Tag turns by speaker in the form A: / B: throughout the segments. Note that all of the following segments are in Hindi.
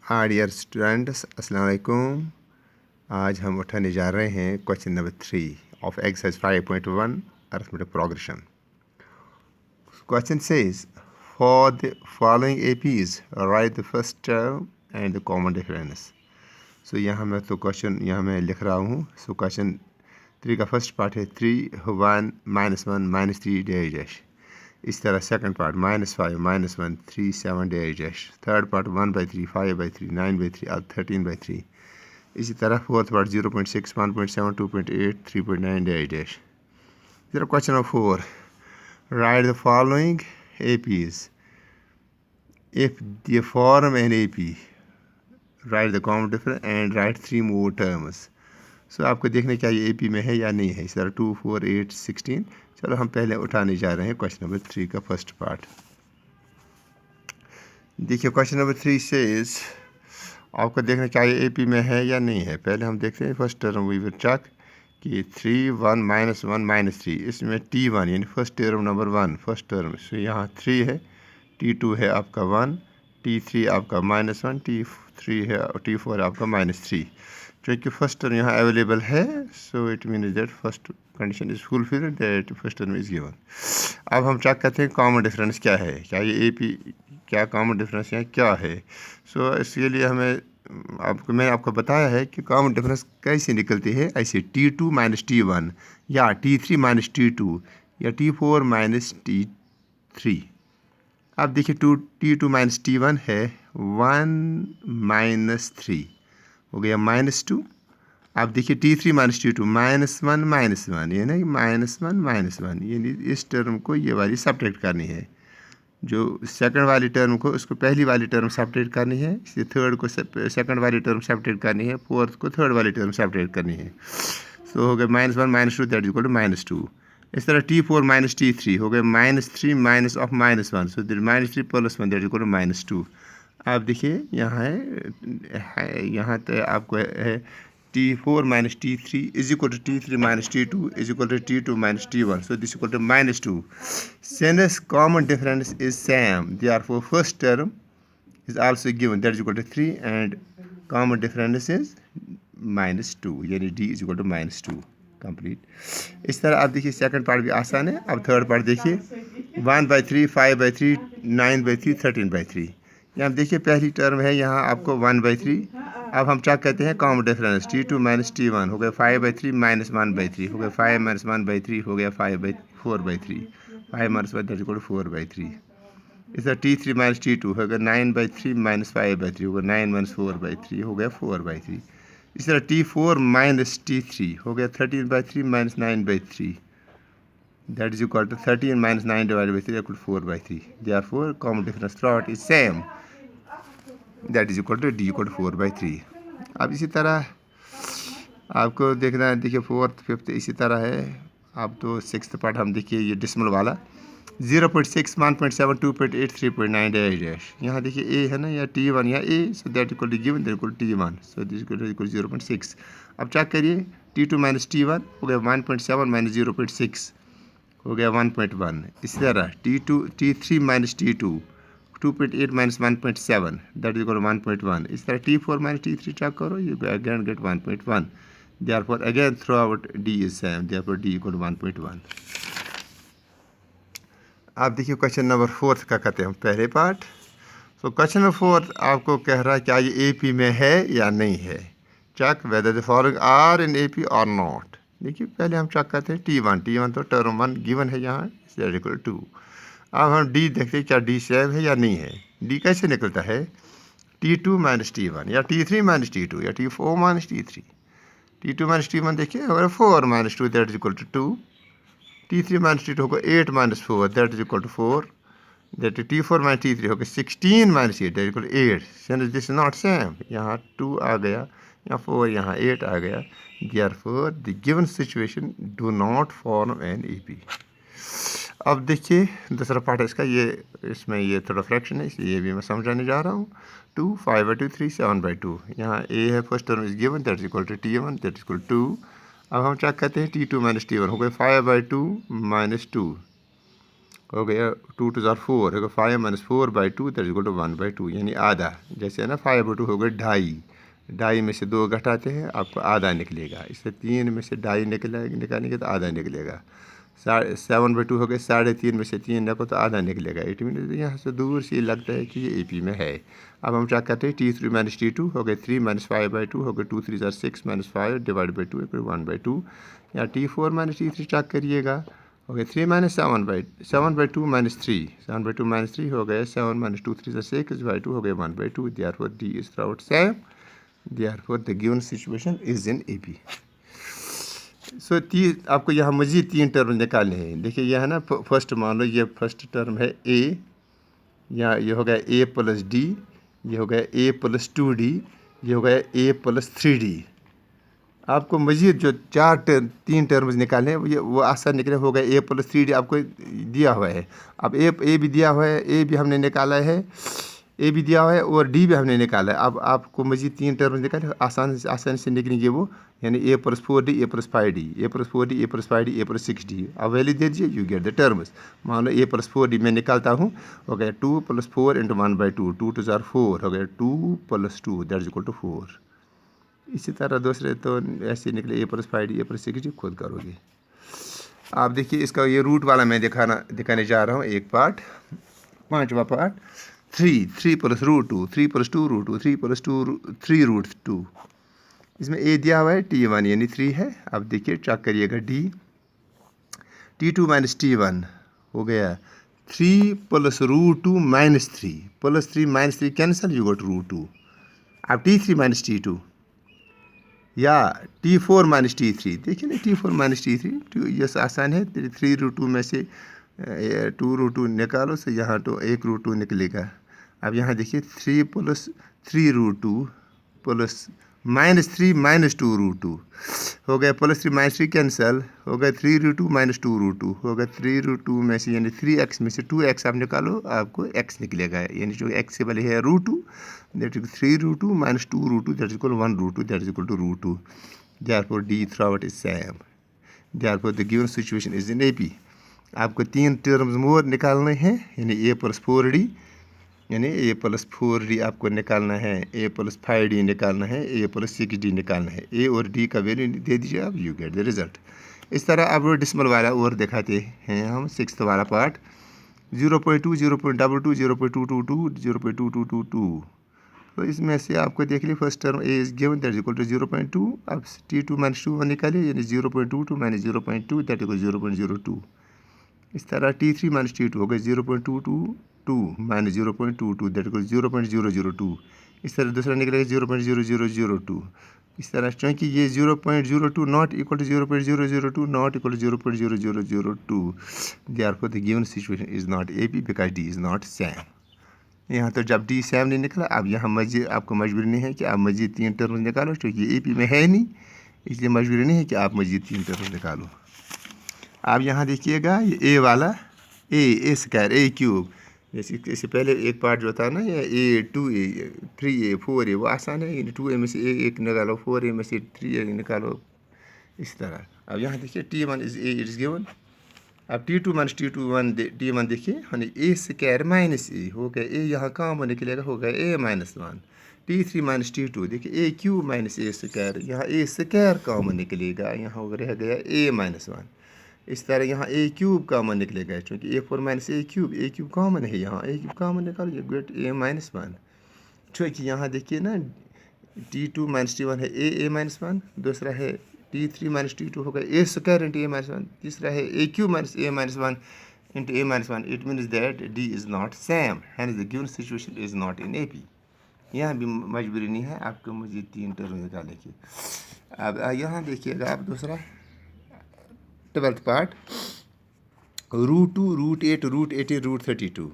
A: हाँ डियर स्टूडेंट्स, अस्सलाम वालेकुम। आज हम उठाने जा रहे हैं question number 3 of exercise 5.1 arithmetic progression. Question says for the following APs write the first term and the common difference. So यहाँ मैं लिख रहा हूँ। सो क्वेश्चन 3 का फर्स्ट पार्ट है 3 1 -1 -3 डैश। इस तरह second part -5 -1 3 7 dash. Third part 1/3 5/3 9/3 अब 13/3। इसी तरह फोर्थ पार्ट 0.6 1.7 2.8 3.9 डैश। जरा question number 4 right the following APs if they form an AP write the common difference and write 3 more terms। सो आपको देखने चाहिए AP में है या नहीं है। इस तरह 2 4 8 16। चलो हम पहले उठाने जा रहे हैं क्वेश्चन नंबर 3 का फर्स्ट पार्ट। देखिए क्वेश्चन नंबर 3 से आपको देखना चाहिए AP में है या नहीं है। पहले हम देखते हैं first term we will check कि 3 1 -1 -3 इसमें T1 यानी first term number 1 first term. So यहाँ 3 है, T2 है आपका 1, T3 आपका -1, T3 है, T4 आपका -3। क्योंकि फर्स्ट टर्म यहाँ अवेलेबल है, so it means that first condition is fulfilled, that first term is given. अब हम चेक करते हैं कॉमन डिफरेंस क्या है, क्या ये AP क्या कॉमन डिफरेंस यहाँ क्या है। सो इसके लिए मैंने आपको बताया है कि कॉमन डिफरेंस कैसे निकलती है। ऐसे T2 - T1 या T3 - T2 या T4 - T3। अब देखिए T2 - T1 है 1 - 3 हो गया -2। अब देखिए T3 - T2 -1 ये ना -1 यानी इस टर्म को ये वाली सब्ट्रैक्ट करनी है। जो सेकंड वाली टर्म को उसको पहली वाली टर्म सब्ट्रैक्ट करनी है, इसे थर्ड को सेकंड वाली टर्म सब्ट्रैक्ट करनी है, फोर्थ को थर्ड वाली टर्म सब्ट्रैक्ट करनी है। सो हो गया -1 - 2 दैट इज इक्वल टू -2। इस तरह T4 - T3 हो गया -3 minus of -1, so -3 + 1 that is equal to -2। आप देखिए यहाँ तो आपको है T4 - T3 is equal to T3 - T2 is equal to T2 - T1. So this is equal to -2. Since common difference is same, therefore first term is also given, that is equal to 3, and common difference is -2 यानी D is equal to -2 complete. इस तरह आप देखिए सेकंड पार्ट भी आसान है। अब थर्ड पार्ट देखिए 1/3 5/3 9/3 13/3। यहाँ देखिए पहली टर्म है यहाँ आपको 1/3। अब हम चेक करते हैं कॉमन डिफरेंस T2 - T1 हो गया 5/3 -1/3 हो गया 5 - 1/3 हो गया 4/3 5 - 1 दैट इक्वल टू 4/3। इस तरह T3 - T2 हो गया 9/3 -5/3 हो गया 9 - 4/3 हो गया 4/3। इस तरह T4 - T3 हो गया 13/3 -9/3 that is equal to 13 - 9 divided by 3 equal to 4/3। Therefore common difference throughout is same, that is equal to D equal to 4/3। अब इसी तरह आपको देखना है, देखिए फोर्थ फिफ्थ इसी तरह है। अब तो सिक्स्थ पार्ट हम देखिए ये डिसमल वाला 0.6 1.7 2.8 3.9 डैश। यहाँ देखिए A है ना या T1 या A, so that equal to given that equal to T1, so this equal 0.6। अब चेक करिए T2 - T1 हो गया 1.7 - 0.6 हो गया 1.1। इसी तरह T3 - T2 2.8 - 1.7 that is equal 1.1। इस तरह T4 - T3 चेक करो, you again get 1.1। therefore again throughout D is same, therefore D equal to 1.1। आप देखिए क्वेश्चन नंबर 4 का करते हैं पहले पार्ट। सो क्वेश्चन नंबर 4 आपको कह रहा है क्या ये AP में है या नहीं है। Check whether the following are in AP और नॉट। देखिए पहले हम चेक करते हैं T1 तो टर्म 1 गिवन है यहाँ, दैट इक्वल 2। अब हम D देखते हैं क्या D सेम है या नहीं है। D कैसे निकलता है T2 - T1 या T3 - T2 या T4 - T3। T2 - T1 देखिए अगर 4 - 2 that is equal to 2। T3 - T2 होगा 8 - 4 that is equal to 4। That T4 - T3 होगा 16 - 8 that equal 8। Since this is not same, यहाँ 2 आ गया, यहाँ 4, यहाँ 8 आ गया। Therefore the given situation do not form an AP। अब देखिए दूसरा पार्ट है इसका, ये इसमें ये थोड़ा फ्रैक्शन है इसलिए ये भी मैं समझाने जा रहा हूँ। 2 5/2 3 7/2 यहाँ A है first term is given that is equal to T1 that is equal 2। अब हम चेक करते हैं T2 - T1 हो गया 5/2 - 2 हो गया 2 टू ज़ार 4 होगा 5-4/2 दैट इज इक्वल टू 1/2 यानी आधा। जैसे है ना 5/2 हो गया ढाई, ढाई में से 2 घटाते हैं आपको आधा निकलेगा। इससे 3 में से ढाई निकालेंगे तो आधा निकलेगा। 7/2 हो गए 3.5 में से 3 निकालो तो आधा निकलेगा। 8 मिनट यहाँ से दूर से लगता है कि ये AP में है। अब हम चेक करते हैं T3 - T2 हो गए 3 - 5/2 हो गए 2 3 ज़ार 6 - 5 डिवाइड बाई 2 1/2 या T4 - T3 चेक करिएगा हो गया 3 - 7/2 - 3 7/2 - 3 हो गए 7 - 2 3 ज़ार 6/2 हो गए 1/2 therefore D is throughout same therefore the given situation is in AP। सो आपको यहाँ मज़ीद 3 टर्म निकालने हैं। देखिए यह है ना फर्स्ट मान लो ये फर्स्ट टर्म है A, या ये हो गया A + D, ये हो गया A + 2D, ये हो गया A + 3D। आपको मज़ीद जो 3 टर्म्स निकालने हैं वो आसान निकले। हो गया A + 3D आपको दिया हुआ है। अब A भी दिया हुआ है, A भी हमने निकाला है, A भी दिया हुआ है और D भी हमने निकाला है। अब आपको मज़ीद 3 टर्म्स निकाले आसानी से निकलेंगे वो, यानी A + 4D A + 5D A + 4D A + 5D A + 6D। अब वैल्यू दे दीजिए यू गेट द टर्म्स। मान लो A + 4D मैं निकालता हूँ हो गया 2 + 4 × 1/2 2 2 ज़ार 4 हो गया 2 + 2 दैट इज इक्वल टू 4। इसी तरह दूसरे तो ऐसे निकले A + 5D A + 6D खुद करोगे। आप देखिए इसका ये रूट वाला मैं दिखाने जा रहा हूँ एक पार्ट, 5वां पार्ट 3 + √2 3 + 2√2 3 + 2 3√2। इसमें A दिया हुआ है T1 यानी 3 है। अब देखिए चेक करिएगा D T2 - T1 हो गया 3 + √2 - 3 + 3 - 3 कैंसल यू गॉट √2। अब T3 - T2 या T4 - T3 देखिए ना T4 - T3 ये आसान है। 3√2 में से 2√2 निकालो से यहाँ तो 1√2 निकलेगा। अब यहाँ देखिए 3 + 3√2 प्लस -3 - 2√2 हो गया +3 - 3 कैंसल हो गया 3√2 - 2√2 हो गया 3√2 में से यानी 3x में से 2x आप निकालो आपको x निकलेगा, यानी जो x के वाले है √2 that is 3√2 - 2√2 that is equal 1√2 that is equal to √2 therefore D throughout is same therefore the given situation is in AP। आपको 3 टर्म्स मोर निकालने हैं यानी A + 4D यानी A + 4D आपको निकालना है, A + 5D निकालना है, A + 6D निकालना है। A और D का वैल्यू दे दीजिए आप यू गेट द रिजल्ट। इस तरह अब डिसमल वाला और दिखाते हैं हम 6th वाला पार्ट 0.2 0.22 0.222 0.2222। तो इसमें से आपको देख लीजिए first term A is given that is equal to 0.2। अब T2 - 2 निकालिए यानी 0.22 - 0.2 दैट इक्वल 0.02। इस तरह T3 - T2 हो गए 0.222 - 0.22 दैट इक्वल 0.002। इस तरह दूसरा निकलेगा 0.0002। इस तरह क्योंकि ये 0.02 not equal to 0.002 not equal to 0.0002 therefore the given situation is not AP because D is not same. यहाँ तो जब D सेम नहीं निकला अब यहाँ मजीद आपको मजबूरी नहीं है कि आप मजीद 3 टर्म निकालो क्योंकि AP में है नहीं, इसलिए मजबूरी नहीं है कि आप मजीद 3 टर्म निकालो। आप यहाँ देखिएगा ये A वाला A स्क्वायर A³ जैसे इससे पहले एक पार्ट जो था ना ये A 2A 3A 4A वो आसान है, 2A में से एक निकालो 4A में से 3A निकालो इस तरह। अब यहाँ देखिए T1 is A is given. अब T2 - T1 देखिए यानी A स्क्वायर -A हो गया A यहाँ कॉमन निकलेगा हो गया A -1। T3 - T2 देखिए A³ - A स्क्वायर यहाँ A स्क्वायर कॉमन निकलेगा यहाँ रह गया A -1। इस तरह यहाँ A³ कॉमन निकलेगा क्योंकि A4 - A³ कॉमन है, यहाँ A³ कॉमन निकालो ये गेट A -1। क्योंकि यहाँ देखिए ना T2 - T1 है A -1, दूसरा है T3 - T2 होगा A स्क्वायर × A -1, तीसरा है A³ - A -1 × A -1। It means that D is not same hence the given situation is not in AP। यहाँ भी मजबूरी नहीं है आपको मुझे 3 टर्म निकालने की। अब यहाँ देखिएगा आप दूसरा 12th पार्ट √2 √8 √18 √32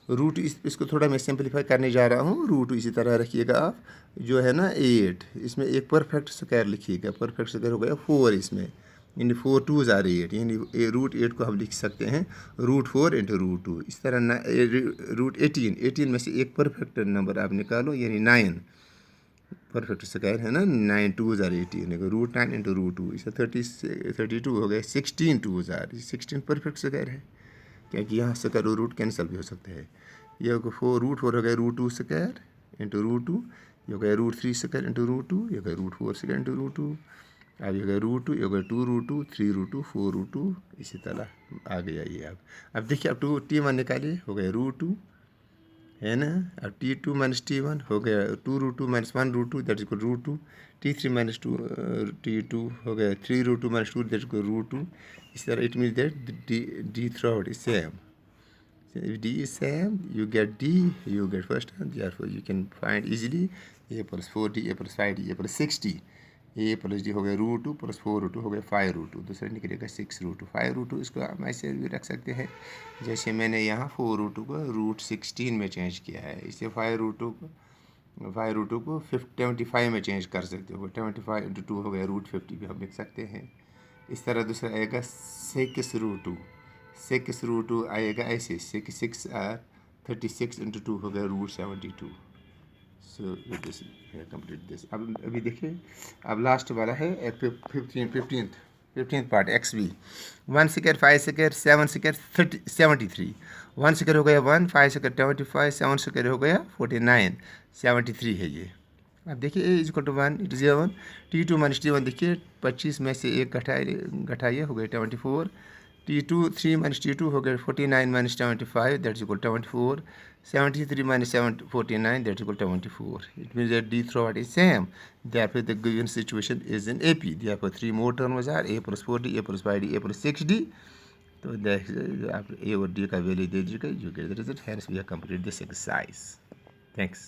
A: रूट इसको थोड़ा मैं सिंपलीफाई करने जा रहा हूँ। रूट इसी तरह रखिएगा आप जो है ना 8 इसमें एक परफेक्ट स्क्वायर लिखिएगा, परफेक्ट स्क्वायर हो गया 4 इसमें यानी 4 2 ज़ार 8 यानी √8 को हम लिख सकते हैं √4 × √2। इस तरह √18 में से एक परफेक्ट नंबर आप निकालो यानी 9 परफेक्ट स्क्वायर है ना 9 2 ज़ार 18 √9 × √2 इसे 32 हो गए 16 2 ज़ार 16 परफेक्ट स्क्वायर है। क्योंकि यहाँ स्क्वायर रूट कैंसिल भी हो सकता है। ये होगा √4 हो गया √2 स्क्वायर इंटू √2, ये हो गया √3 स्क्वायर इंटू √2, ये हो गया √4 स्क्वायर इंटू √2, अब ये हो गया √2, ये हो गया 2√2, 3√2, 4√2, इसी तरह आ गया ये। अब देखिए, अब T1 निकालिए, हो गया √2 है ना। अब T2 माइनस T1 हो गया 2√2 minus 1√2 that is equal √2, T3 minus T2 हो गया 3√2 माइनस 2 दैट इज इक्वल √2। इस तरह it means that D throughout is same. So if D is same, you get D, you get first term, therefore you can find easily A plus 4D, A plus 5D, A plus 6D. A plus D हो गया √2 प्लस 4√2 हो गया 5√2, दूसरा निकलेगा 6√2। 5√2 इसको हम ऐसे भी रख सकते हैं, जैसे मैंने यहाँ 4√2 को √16 में चेंज किया है, इसे 5√2 को 75 में चेंज कर सकते हो। 75 × 2 हो गया √50 भी हम लिख सकते हैं। इस तरह दूसरा आएगा 6√2, 6√2 आएगा ऐसे 6 36 × 2 हो गया √72। So this complete this. अब अभी देखिए, अब लास्ट वाला है 15th part XB। 1 square 5 square 7 square 73, 1 square हो गया 1, 5 स्क्वायर 25, 7 स्क्वायर हो गया 49, 73 है ये। अब देखिए A = 1, it is 1। T2 minus T1 देखिए, 25 में से एक घटाइए हो गया 24। T2 3 माइनस T2 हो गया 49 minus 75 that is equal 24। 73 minus 49 that is equal to 24. It means that D throughout is same. Therefore, the given situation is in AP. Therefore, 3 more terms are A plus 4D, A plus 5D, A plus 6D. So, आप A और D का वैल्यू दे दीजिएगा, you get the result. Hence, we have completed this exercise. Thanks.